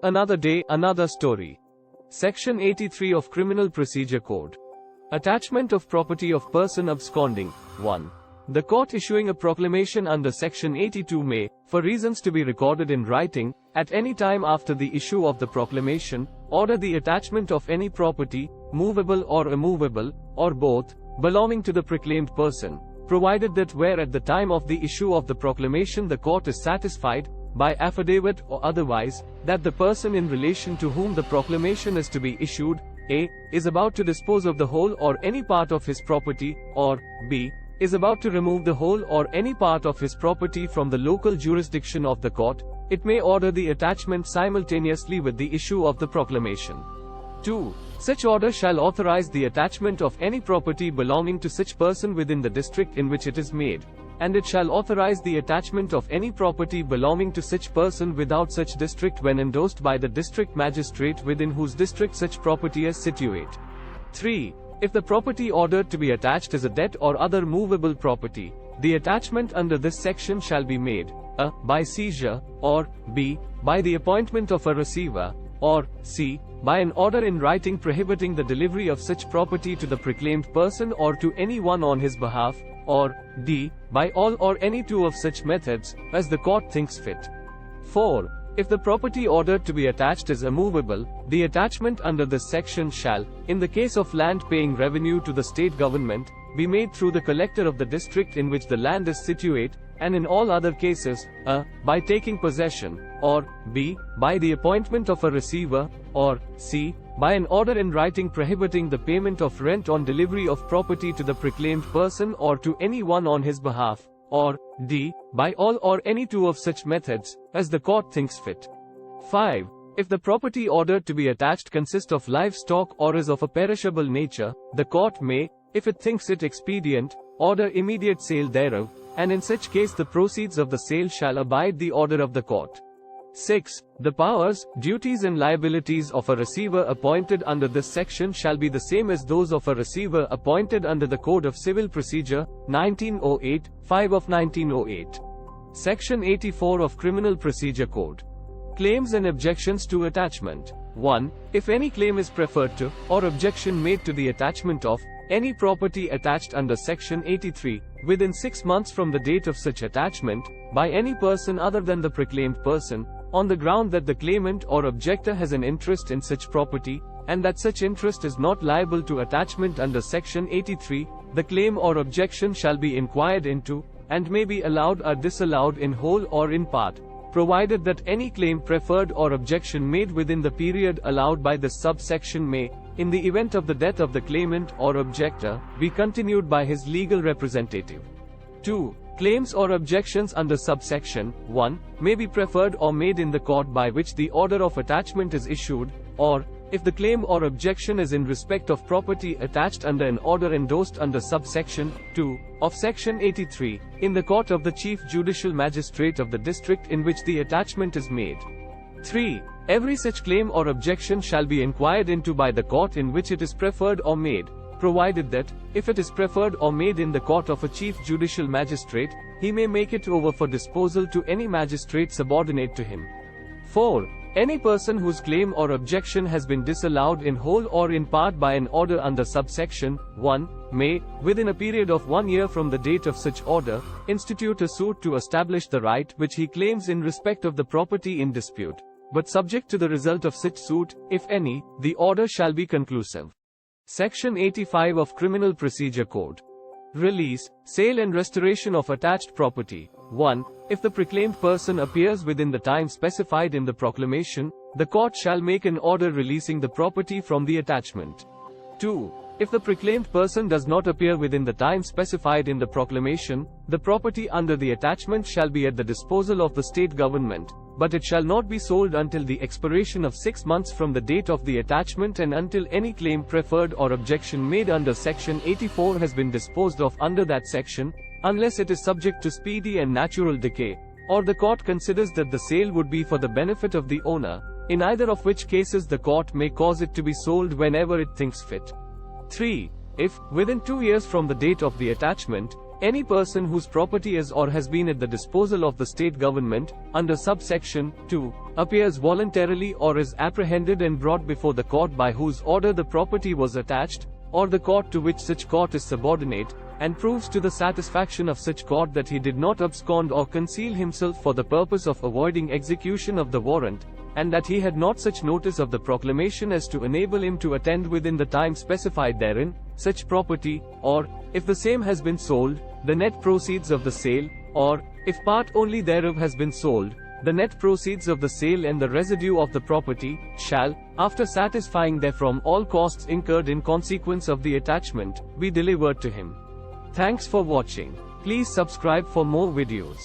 Another day, another story. Section 83 of Criminal Procedure Code. Attachment of property of person absconding. 1. The court issuing a proclamation under Section 82 may, for reasons to be recorded in writing, at any time after the issue of the proclamation, order the attachment of any property, movable or immovable, or both, belonging to the proclaimed person, provided that where at the time of the issue of the proclamation the court is satisfied, by affidavit or otherwise, that the person in relation to whom the proclamation is to be issued, a. is about to dispose of the whole or any part of his property, or b. is about to remove the whole or any part of his property from the local jurisdiction of the court, it may order the attachment simultaneously with the issue of the proclamation. 2. Such order shall authorize the attachment of any property belonging to such person within the district in which it is made, and it shall authorize the attachment of any property belonging to such person without such district when endorsed by the district magistrate within whose district such property is situate. 3. If the property ordered to be attached is a debt or other movable property, the attachment under this section shall be made, a. by seizure, or b. by the appointment of a receiver, or c. by an order in writing prohibiting the delivery of such property to the proclaimed person or to any one on his behalf, or d. by all or any two of such methods, as the court thinks fit. 4. If the property ordered to be attached is immovable, the attachment under this section shall, in the case of land paying revenue to the state government, be made through the collector of the district in which the land is situate, and in all other cases, a. by taking possession, or b. by the appointment of a receiver, or c. by an order in writing prohibiting the payment of rent on delivery of property to the proclaimed person or to any one on his behalf, or d. by all or any two of such methods, as the court thinks fit. 5. If the property ordered to be attached consists of livestock or is of a perishable nature, the court may, if it thinks it expedient, order immediate sale thereof, and in such case the proceeds of the sale shall abide the order of the court. 6. The powers, duties and liabilities of a receiver appointed under this section shall be the same as those of a receiver appointed under the Code of Civil Procedure, 1908, 5 of 1908. Section 84 of Criminal Procedure Code. Claims and objections to attachment. 1. If any claim is preferred to, or objection made to the attachment of, any property attached under Section 83, within 6 months from the date of such attachment, by any person other than the proclaimed person, on the ground that the claimant or objector has an interest in such property, and that such interest is not liable to attachment under Section 83, the claim or objection shall be inquired into, and may be allowed or disallowed in whole or in part, provided that any claim preferred or objection made within the period allowed by this subsection may, in the event of the death of the claimant or objector, be continued by his legal representative. 2. Claims or objections under subsection 1 may be preferred or made in the court by which the order of attachment is issued, or, if the claim or objection is in respect of property attached under an order endorsed under subsection 2 of Section 83, in the court of the Chief Judicial Magistrate of the district in which the attachment is made. 3. Every such claim or objection shall be inquired into by the court in which it is preferred or made, provided that, if it is preferred or made in the court of a Chief Judicial Magistrate, he may make it over for disposal to any magistrate subordinate to him. 4. Any person whose claim or objection has been disallowed in whole or in part by an order under subsection 1, may, within a period of 1 year from the date of such order, institute a suit to establish the right which he claims in respect of the property in dispute. But subject to the result of such suit, if any, the order shall be conclusive. Section 85 of Criminal Procedure Code. Release, sale and restoration of attached property. 1. If the proclaimed person appears within the time specified in the proclamation, the court shall make an order releasing the property from the attachment. 2. If the proclaimed person does not appear within the time specified in the proclamation, the property under the attachment shall be at the disposal of the state government, but it shall not be sold until the expiration of 6 months from the date of the attachment and until any claim preferred or objection made under Section 84 has been disposed of under that section, unless it is subject to speedy and natural decay, or the court considers that the sale would be for the benefit of the owner, in either of which cases the court may cause it to be sold whenever it thinks fit. 3. If, within 2 years from the date of the attachment, Any person whose property is or has been at the disposal of the state government, under subsection 2, appears voluntarily or is apprehended and brought before the court by whose order the property was attached, or the court to which such court is subordinate, and proves to the satisfaction of such court that he did not abscond or conceal himself for the purpose of avoiding execution of the warrant, and that he had not such notice of the proclamation as to enable him to attend within the time specified therein, such property, or, if the same has been sold, the net proceeds of the sale, or, if part only thereof has been sold, the net proceeds of the sale and the residue of the property, shall, after satisfying therefrom all costs incurred in consequence of the attachment, be delivered to him. Thanks for watching. Please subscribe for more videos.